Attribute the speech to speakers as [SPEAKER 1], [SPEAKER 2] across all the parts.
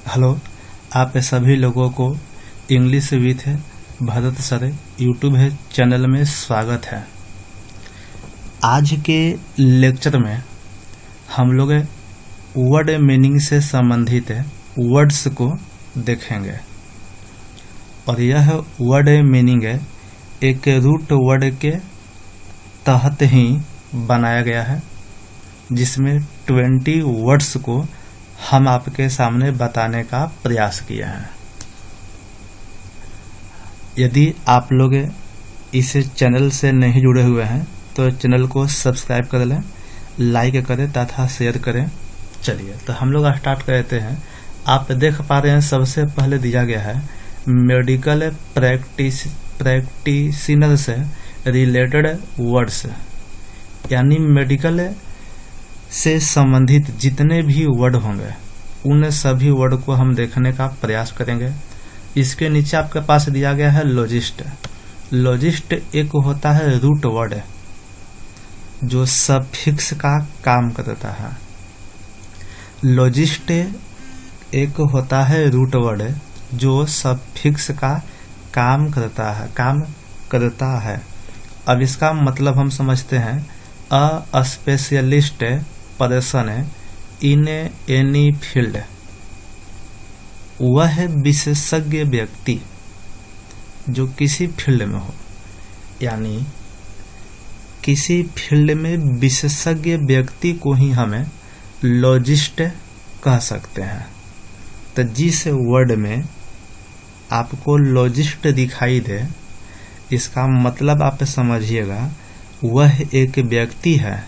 [SPEAKER 1] Hello, आप सभी लोगों को English with Bharat sir YouTube है चैनल में स्वागत है। आज के लेक्चर में हम लोग वर्ड मीनिंग से संबंधित वर्ड्स को देखेंगे और यह वर्ड मीनिंग एक रूट वर्ड के तहत ही बनाया गया है, जिसमें 20 वर्ड्स को हम आपके सामने बताने का प्रयास किया है। यदि आप लोग इस चैनल से नहीं जुड़े हुए हैं तो चैनल को सब्सक्राइब कर लें, लाइक करें तथा शेयर करें। चलिए तो हम लोग स्टार्ट करते हैं। आप देख पा रहे हैं सबसे पहले दिया गया है मेडिकल प्रैक्टिशनर से रिलेटेड वर्ड्स, यानी मेडिकल से संबंधित जितने भी वर्ड होंगे उन सभी वर्ड को हम देखने का प्रयास करेंगे। इसके नीचे आपके पास दिया गया है लॉजिस्ट। लॉजिस्ट एक होता है रूट वर्ड जो सफिक्स का काम करता है। लॉजिस्ट एक होता है रूट वर्ड जो सफिक्स का काम करता है। अब इसका मतलब हम समझते हैं a specialist person in any field, वह विशेषज्ञ व्यक्ति जो किसी फील्ड में हो, यानी किसी फील्ड में विशेषज्ञ व्यक्ति को ही हमें लॉजिस्ट कह सकते हैं। तो जिस वर्ड में आपको लॉजिस्ट दिखाई दे, इसका मतलब आप समझिएगा वह एक व्यक्ति है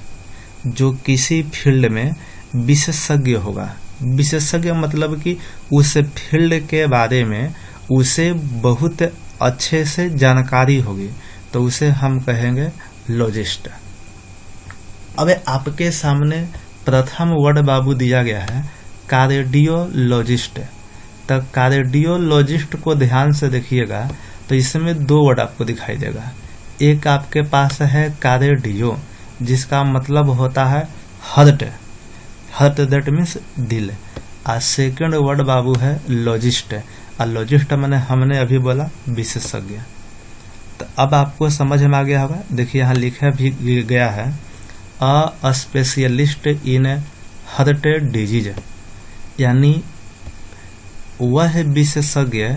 [SPEAKER 1] जो किसी फील्ड में विशेषज्ञ होगा। विशेषज्ञ मतलब कि उस फील्ड के बारे में उसे बहुत अच्छे से जानकारी होगी, तो उसे हम कहेंगे लॉजिस्ट। अब आपके सामने प्रथम वर्ड बाबू दिया गया है कार्डियोलॉजिस्ट। तो कार्डियोलॉजिस्ट को ध्यान से देखिएगा तो इसमें दो वर्ड आपको दिखाई देगा। एक आपके पास है कार्डियो, जिसका मतलब होता है हार्ट, दैट मीन्स दिल। और सेकंड वर्ड बाबू है लॉजिस्ट। और लॉजिस्ट मैंने हमने अभी बोला विशेषज्ञ। तो अब आपको समझ में आ गया होगा। देखिए यहाँ लिखा भी गया है अ स्पेशलिस्ट इन हार्ट डिजीज, यानी वह विशेषज्ञ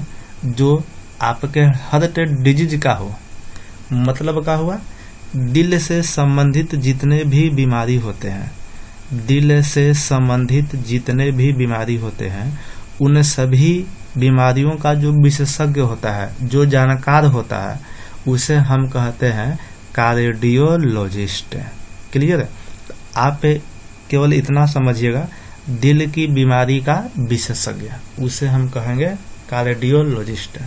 [SPEAKER 1] जो आपके हार्ट डिजीज का हो। मतलब क्या हुआ, दिल से संबंधित जितने भी बीमारी होते हैं, दिल से संबंधित जितने भी बीमारी होते हैं उन सभी बीमारियों का जो विशेषज्ञ होता है, जो जानकार होता है, उसे हम कहते हैं कार्डियोलॉजिस्ट। क्लियर है? आप केवल इतना समझिएगा, दिल की बीमारी का विशेषज्ञ, उसे हम कहेंगे कार्डियोलॉजिस्ट।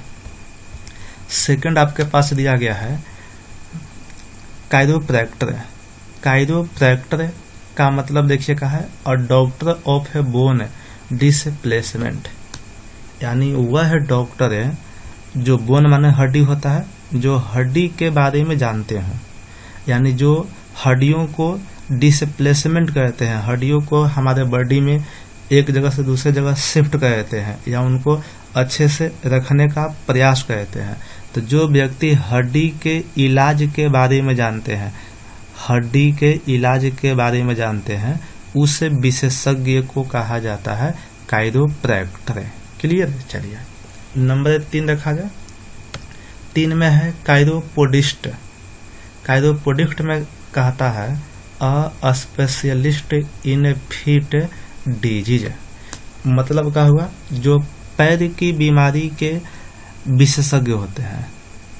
[SPEAKER 1] सेकंड आपके पास दिया गया है कायरोप्रैक्टर। कायरोप्रैक्टर का मतलब देखिए क्या है, और doctor of A bone displacement, यानी वह डॉक्टर है जो बोन माने हड्डी होता है, जो हड्डी के बारे में जानते हैं, यानी जो हड्डियों को डिसप्लेसमेंट कहते हैं, हड्डियों को हमारे बॉडी में एक जगह से दूसरे जगह शिफ्ट कहते हैं या उनको अच्छे से रखने का प्रयास कहते हैं। तो जो व्यक्ति हड्डी के इलाज के बारे में जानते हैं, हड्डी के इलाज के बारे में जानते हैं, उस विशेषज्ञ को कहा जाता है कायरोप्रैक्टर। क्लियर? चलिए नंबर 3 रखा जाए। 3 में है कायरोपोडिस्ट। कायरोपोडिस्ट में कहता है अ स्पेशलिस्ट इन फीट डिजीज। मतलब क्या हुआ, जो पैर की बीमारी के विशेषज्ञ होते हैं।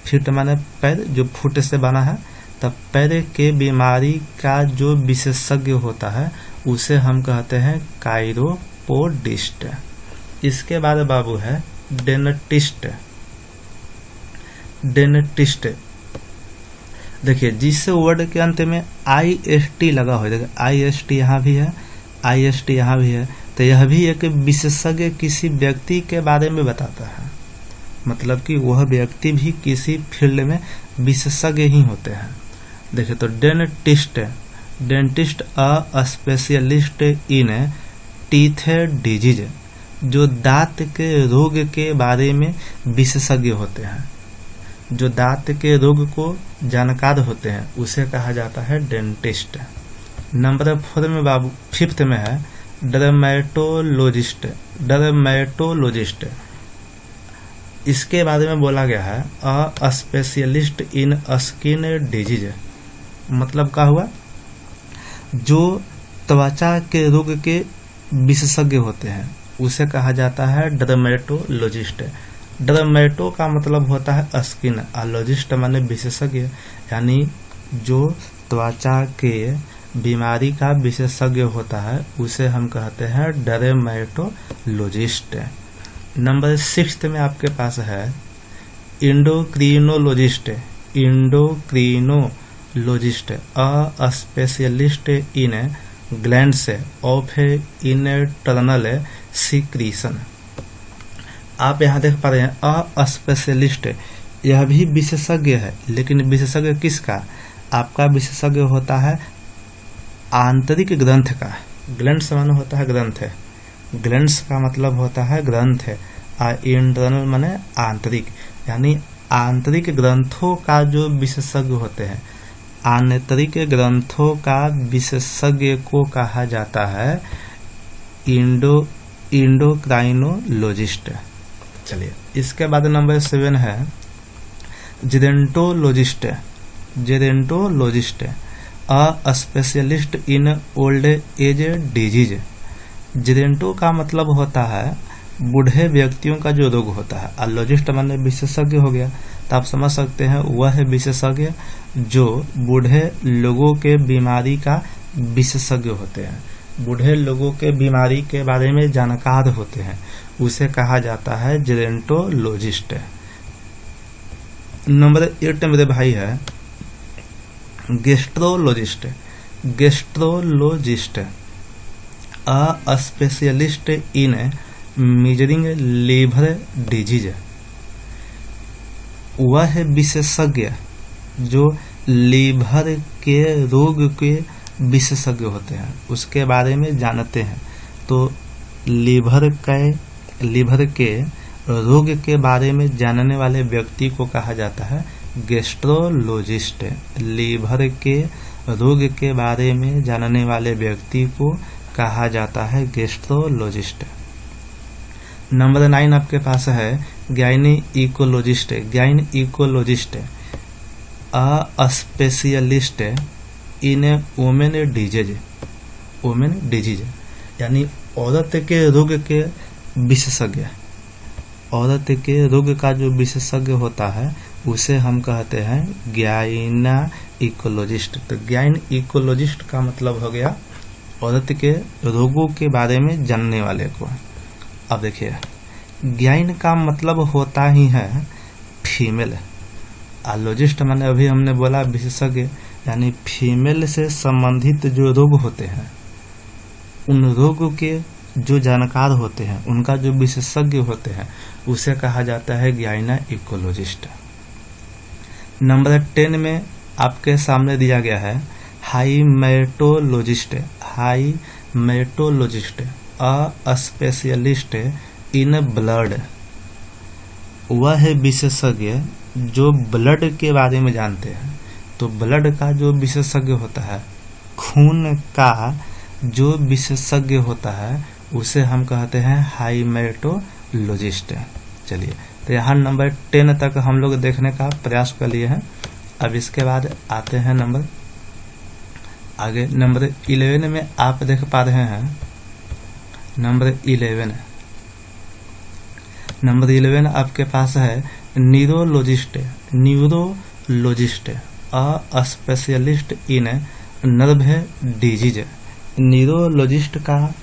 [SPEAKER 1] फीट माने पैर, जो फुट से बना है, तब पैर के बीमारी का जो विशेषज्ञ होता है उसे हम कहते हैं कायरोपोडिस्ट। इसके बाद बाबू है डेंटिस्ट। डेंटिस्ट देखिए जिस वर्ड के अंत में IST लगा हो, देखिए IST यहाँ भी है, IST यहाँ भी है, तो यह भी एक विशेषज्ञ किसी व्यक्ति के बारे में बताता है। मतलब कि वह व्यक्ति भी किसी फील्ड में विशेषज्ञ ही होते हैं। देखिए तो dentist a specialist in teeth disease, जो दांत के रोग के बारे में विशेषज्ञ होते हैं, जो दांत के रोग को जानकार होते हैं, उसे कहा जाता है डेंटिस्ट। नंबर 4 में बाबू 5th में है डर्मेटोलॉजिस्ट। डर्मेटोलॉजिस्ट इसके बारे में बोला गया है अ स्पेशलिस्ट इन स्किन डिजीज। मतलब क्या हुआ, जो त्वचा के रोग के विशेषज्ञ होते हैं उसे कहा जाता है डर्मेटोलॉजिस्ट। डर्मेटो का मतलब होता है स्किन, लॉजिस्ट माने विशेषज्ञ, यानी जो त्वचा के बीमारी का विशेषज्ञ होता है उसे हम कहते हैं डर्मेटोलॉजिस्ट। नंबर 6 में आपके पास है endocrinologist. Endocrinologist a specialist in glands of internal secretion. आप यहाँ देख पा रहे हैं अ स्पेशलिस्ट, यह भी विशेषज्ञ है, लेकिन विशेषज्ञ किसका? आपका विशेषज्ञ होता है आंतरिक ग्रंथ का। ग्लैंड्स माने होता है ग्रंथ, ग्लैंड्स का मतलब होता है ग्रंथ, इंटरनल माने आंतरिक, यानी आंतरिक ग्रंथों का जो विशेषज्ञ होते हैं, आंतरिक ग्रंथों का विशेषज्ञ को कहा जाता है इंडोक्राइनोलॉजिस्ट। चलिए, इसके बाद नंबर 7 है gerontologist. Gerontologist a specialist in old age disease. Geronto का मतलब होता है बूढ़े व्यक्तियों का जो रोग होता है, और लॉजिस्ट माने विशेषज्ञ हो गया। तो आप समझ सकते हैं वह है विशेषज्ञ जो बूढ़े लोगों के बीमारी का विशेषज्ञ होते हैं, बूढ़े लोगों के बीमारी के बारे में जानकार होते हैं, उसे कहा जाता है जेरेंटोलॉजिस्ट। नंबर 8 मेरे भाई है gastrologist. Gastrologist a specialist in measuring liver disease. वह है विशेषज्ञ जो लीवर के रोग के विशेषज्ञ होते हैं, उसके बारे में जानते हैं। तो लीवर के रोग के बारे में जानने वाले व्यक्ति को कहा जाता है गेस्ट्रोलॉजिस्ट। लीवर के रोग के बारे में जानने वाले व्यक्ति को कहा जाता है गेस्ट्रोलॉजिस्ट। नंबर 9 आपके पास है gynaecologist. Gynaecologist a specialist in women disease. Women disease यानी औरत के रोग के विशेषज्ञ। औरत के रोग का जो विशेषज्ञ होता है उसे हम कहते हैं गायनीकोलॉजिस्ट। तो गायनीकोलॉजिस्ट का मतलब हो गया औरत के रोगों के बारे में जानने वाले को। अब देखिए, गायन का मतलब होता ही है फीमेल, लॉजिस्ट माने अभी हमने बोला विशेषज्ञ, यानी फीमेल से संबंधित जो रोग होते हैं, उन रोगों के जो जानकार होते हैं, उनका जो विशेषज्ञ होते हैं, उसे कहा जाता है गायनीकोलॉजिस्ट। नंबर 10 में आपके सामने दिया गया है हाइमेटोलॉजिस्ट। हाइमेटोलॉजिस्ट अ स्पेशलिस्ट इन ब्लड। वह है विशेषज्ञ जो ब्लड के बारे में जानते हैं। तो ब्लड का जो विशेषज्ञ होता है, खून का जो विशेषज्ञ होता है, उसे हम कहते हैं हाइमेटोलॉजिस्ट। चलिए, तो यहाँ नंबर 10 तक हम लोग देखने का प्रयास कर लिए हैं। अब इसके बाद आते हैं नंबर आगे। नंबर 11 में आप देख पा रहे हैं नंबर 11 आपके पास है न्यूरोलॉजिस्ट। न्यूरोलॉजिस्ट अ स्पेशलिस्ट इन नर्व डिजीज। न्यूरोलॉजिस्ट का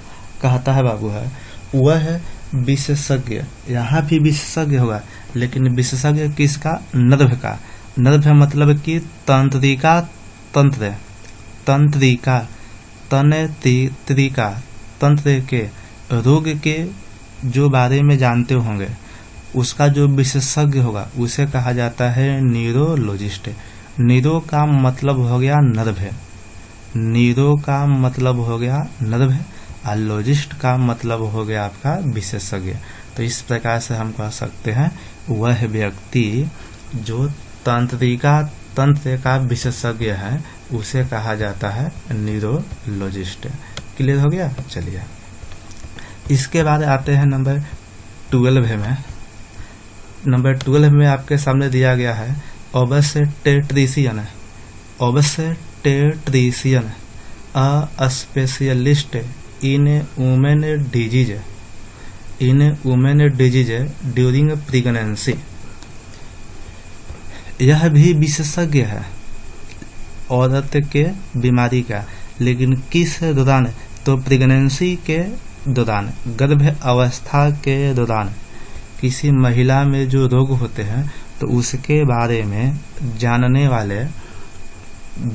[SPEAKER 1] कहता है बाबू है वह है विशेषज्ञ। यहाँ भी विशेषज्ञ होगा, लेकिन विशेषज्ञ किसका? नर्व का। नर्व मतलब कि तंत्रिका, तंत्र के रोग के जो बारे में जानते होंगे, उसका जो विशेषज्ञ होगा उसे कहा जाता है न्यूरोलॉजिस्ट। न्यूरो का मतलब हो गया नर्व है, न्यूरो का मतलब हो गया नर्व है, और लॉजिस्ट का मतलब हो गया आपका विशेषज्ञ। तो इस प्रकार से हम कह सकते हैं वह व्यक्ति जो तंत्र का विशेषज्ञ है उसे कहा जाता है न्यूरोलॉजिस्ट। क्लियर हो गया। चलिए इसके बाद आते हैं नंबर 12 में। नंबर 12 में आपके सामने दिया गया है obstetrician a specialist in women disease during pregnancy. यह भी विशेषज्ञ है औरत के बीमारी का, लेकिन किस दौरान? तो प्रेगनेंसी के दौरान, गर्भ अवस्था के दौरान किसी महिला में जो रोग होते हैं तो उसके बारे में जानने वाले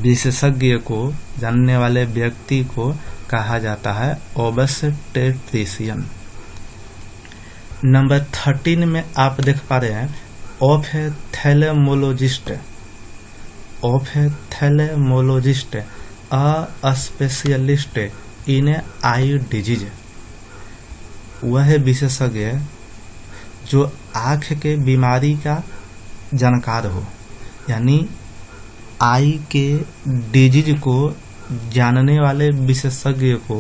[SPEAKER 1] विशेषज्ञ को, जानने वाले व्यक्ति को कहा जाता है ऑब्स्टेट्रिशियन। नंबर 13 में आप देख पा रहे हैं ऑप्थेल्मोलॉजिस्ट अ स्पेशलिस्ट इन आई डिजीज। वह विशेषज्ञ जो आँख के बीमारी का जानकार हो, यानी आई के डिजीज को जानने वाले विशेषज्ञ को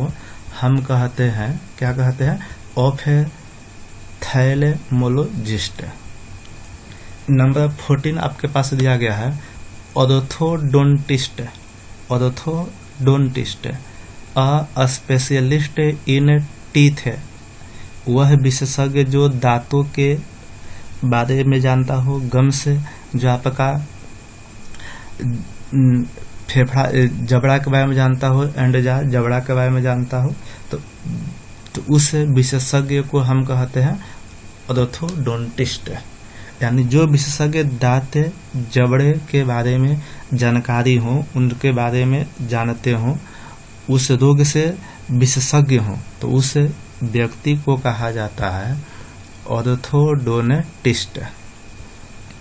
[SPEAKER 1] हम कहते हैं, क्या कहते हैं? ऑप्थेल्मोलॉजिस्ट। नंबर 14 आपके पास दिया गया है orthodontist a specialist in teeth. वह विशेषज्ञ जो दांतों के बारे में जानता हो, गम से जो आपका फेफड़ा जबड़ा के बारे में जानता हो, एंडजा जबड़ा के बारे में जानता हो, तो उस विशेषज्ञ को हम कहते हैं ऑर्थोडोंटिस्ट। यानी जो विशेषज्ञ दांत जबड़े के बारे में जानकारी हो, उनके बारे में जानते हो, उस रोग से विशेषज्ञ हो, तो उस व्यक्ति को कहा जाता है ऑर्थोडोंटिस्ट।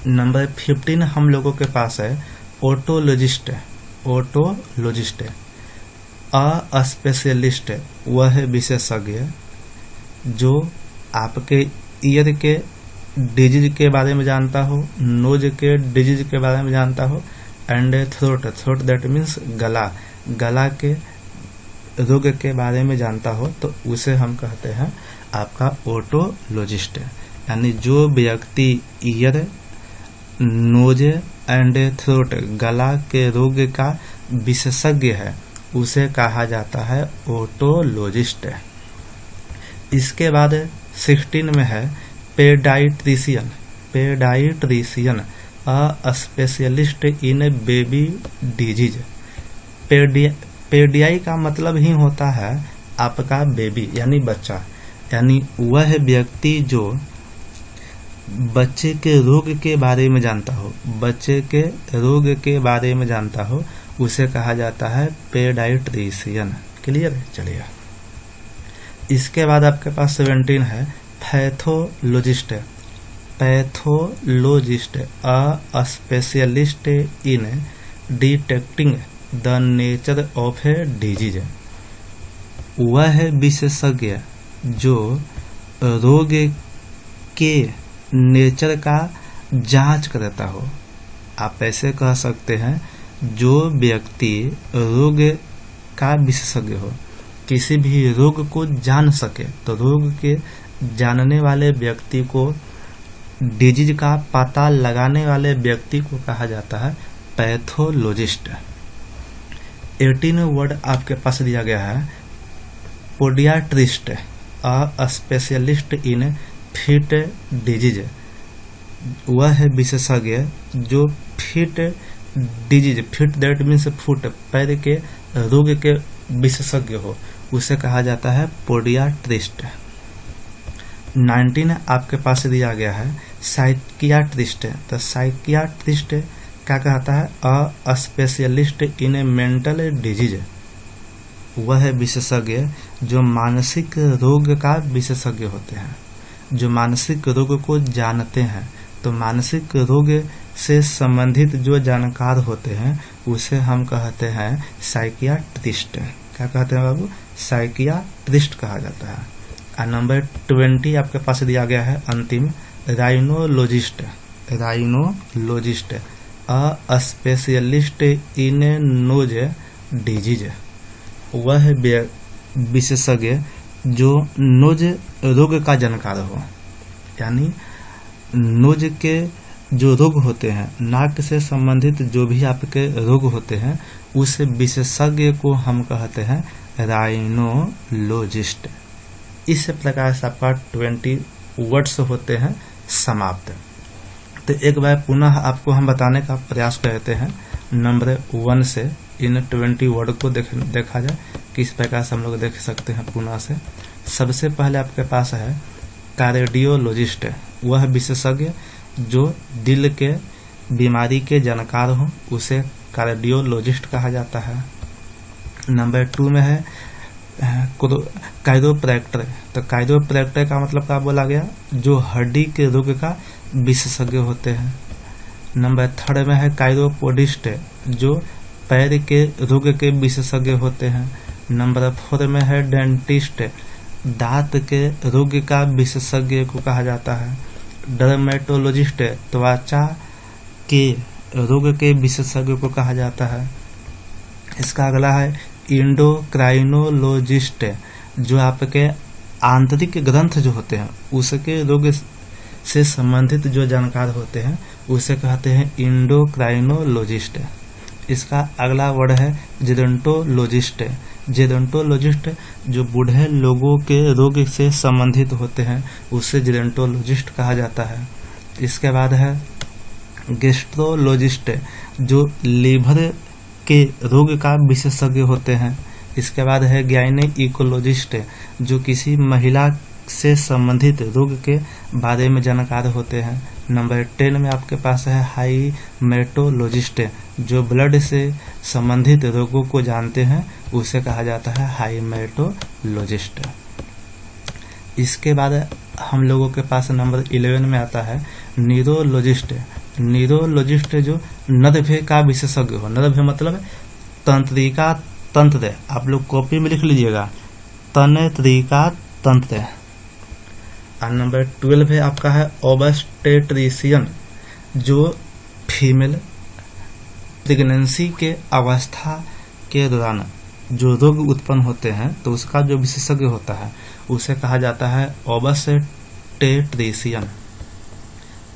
[SPEAKER 1] नंबर 15 हम लोगों के पास है ओटोलॉजिस्ट अ स्पेशलिस्ट। वह विशेषज्ञ जो आपके ईयर के डिजीज के बारे में जानता हो, नोज के डिजीज के बारे में जानता हो, एंड थ्रोट दैट मीन्स गला के रोग के बारे में जानता हो, तो उसे हम कहते हैं आपका ओटोलॉजिस्ट। यानी जो व्यक्ति ईयर, नोज एंड थ्रोट, गला के रोग का विशेषज्ञ है, उसे कहा जाता है ओटोलॉजिस्ट। इसके बाद 16 में है paediatrician a specialist in baby disease. पेडियाई का मतलब ही होता है आपका बेबी, यानी बच्चा। यानी वह व्यक्ति जो बच्चे के रोग के बारे में जानता हो, बच्चे के रोग के बारे में जानता हो, उसे कहा जाता है पेडियाट्रिशियन। क्लियर? चलिए इसके बाद आपके पास 17 है pathologist a specialist in detecting the nature of a disease. वह विशेषज्ञ जो रोग के नेचर का जांच करता हो। आप ऐसे कह सकते हैं जो व्यक्ति रोग का विशेषज्ञ हो, किसी भी रोग को जान सके, तो रोग के जानने वाले व्यक्ति को, डिजीज का पता लगाने वाले व्यक्ति को कहा जाता है पैथोलॉजिस्ट। 18 वर्ड आपके पास दिया गया है पोडियाट्रिस्ट अ स्पेशलिस्ट इन फीट डिजीज। वह है विशेषज्ञ जो feet disease, feet that means foot, पैर के रोग के विशेषज्ञ हो, उसे कहा जाता है पोडियाट्रिस्ट। 19 आपके पास दिया गया है साइकियाट्रिस्ट। तो साइकियाट्रिस्ट क्या कहता है? अ स्पेशलिस्ट इन मेंटल डिजीज। वह विशेषज्ञ जो मानसिक रोग का विशेषज्ञ होते हैं, जो मानसिक रोग को जानते हैं। तो मानसिक रोग से संबंधित जो जानकार होते हैं उसे हम कहते हैं साइकियाट्रिस्ट। क्या कहते हैं बाबू? साइकियाट्रिस्ट कहा जाता है। और नंबर 20 आपके पास दिया गया है अंतिम, rhinologist. Rhinologist a specialist in nose disease, वह विशेषज्ञ जो नोज रोग का जानकार हो, यानी नोज के जो रोग होते हैं, नाक से संबंधित जो भी आपके रोग होते हैं, उस विशेषज्ञ को हम कहते हैं राइनोलॉजिस्ट। इस प्रकार से आपका 20 वर्ड्स होते हैं समाप्त। तो एक बार पुनः आपको हम बताने का प्रयास करते हैं नंबर 1 से इन 20 वर्ड को देखा जाए किस प्रकार से हम लोग देख सकते हैं पुनः से। सबसे पहले आपके पास है कार्डियोलॉजिस्ट, वह विशेषज्ञ जो दिल के बीमारी के जानकार हो, उसे कार्डियोलॉजिस्ट कहा जाता है। नंबर 2 में है काइरोप्रैक्टर। तो काइरोप्रैक्टर का मतलब क्या बोला गया, जो हड्डी के रोग का विशेषज्ञ होते हैं। नंबर 3 में है काइरोपोडिस्ट, जो पैर के रोग के विशेषज्ञ होते हैं। नंबर 4 में है डेंटिस्ट, दांत के रोग का विशेषज्ञ को कहा जाता है। डर्मेटोलॉजिस्ट, त्वचा के रोग के विशेषज्ञ को कहा जाता है। इसका अगला है इंडोक्राइनोलॉजिस्ट, जो आपके आंतरिक ग्रंथ जो होते हैं उसके रोग से संबंधित जो जानकार होते हैं उसे कहते हैं इंडोक्राइनोलॉजिस्ट। इसका अगला वर्ड है जेरोंटोलॉजिस्ट। जेरोंटोलॉजिस्ट जो बूढ़े लोगों के रोग से संबंधित होते हैं उसे जेरोंटोलॉजिस्ट कहा जाता है। इसके बाद है गैस्ट्रोलॉजिस्ट, जो लीवर के रोग का विशेषज्ञ होते हैं। इसके बाद है गायनेकोलॉजिस्ट, जो किसी महिला से संबंधित रोग के बारे में जानकार होते हैं। नंबर 10 में आपके पास है हाइमेटोलॉजिस्ट, जो ब्लड से संबंधित रोगों को जानते हैं, उसे कहा जाता है हाइमेटोलॉजिस्ट। इसके बाद हम लोगों के पास नंबर 11 में आता है न्यूरोलॉजिस्ट। न्यूरोलॉजिस्ट जो नर्व का विशेषज्ञ हो, नर्व मतलब तंत्रिका तंत्र, आप लोग कॉपी में लिख लीजिएगा, तंत्रिका तंत्र। और नंबर 12 है आपका है ऑब्स्टेट्रिशियन, जो फीमेल प्रेगनेंसी के अवस्था के दौरान जो रोग उत्पन्न होते हैं तो उसका जो विशेषज्ञ होता है उसे कहा जाता है ऑब्स्टेट्रिशियन।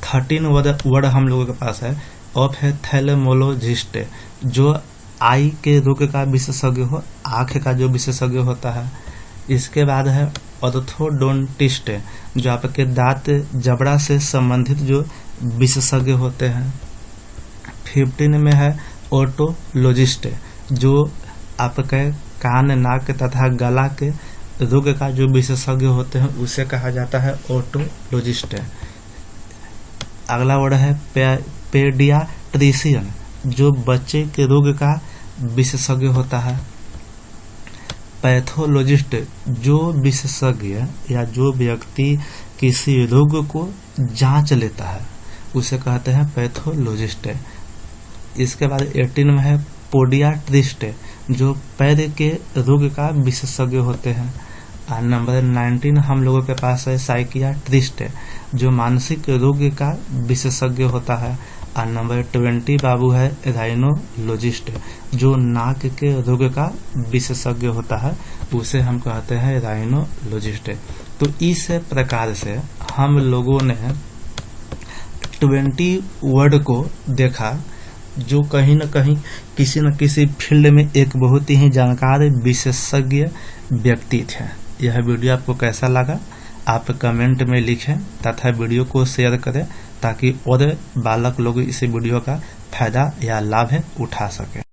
[SPEAKER 1] 13 वर्ड हम लोगों के पास है ऑप्थेल्मोलॉजिस्ट, जो आई के रोग का विशेषज्ञ हो, आंख का जो विशेषज्ञ होता है। इसके बाद है ऑर्थोडोंटिस्ट, जो आपके दांत जबड़ा से संबंधित जो विशेषज्ञ होते हैं। 15 में है ओटोलॉजिस्ट, जो आपके कान, नाक तथा गला के रोग का जो विशेषज्ञ होते हैं उसे कहा जाता है ओटोलॉजिस्ट। अगला वर्ड है पेडियाट्रिशियन, जो बच्चे के रोग का विशेषज्ञ होता है। पैथोलॉजिस्ट, जो विशेषज्ञ या जो व्यक्ति किसी रोग को जांच लेता है उसे कहते हैं पैथोलॉजिस्ट। इसके बाद 18 में है पोडियाट्रिस्ट, जो पैर के रोग का विशेषज्ञ होते हैं। और नंबर 19 हम लोगों के पास है साइकियाट्रिस्ट, जो मानसिक रोग का विशेषज्ञ होता है। और नंबर 20 बाबू है राइनोलॉजिस्ट, जो नाक के रोग का विशेषज्ञ होता है, उसे हम कहते हैं राइनोलॉजिस्ट। तो इस प्रकार से हम लोगों ने 20 वर्ड को देखा, जो कहीं न कहीं किसी न किसी फील्ड में एक बहुत ही जानकार विशेषज्ञ व्यक्ति थे। यह वीडियो आपको कैसा लगा आप कमेंट में लिखें तथा वीडियो को शेयर करें, ताकि और बालक लोग इस वीडियो का फायदा या लाभ उठा सकें।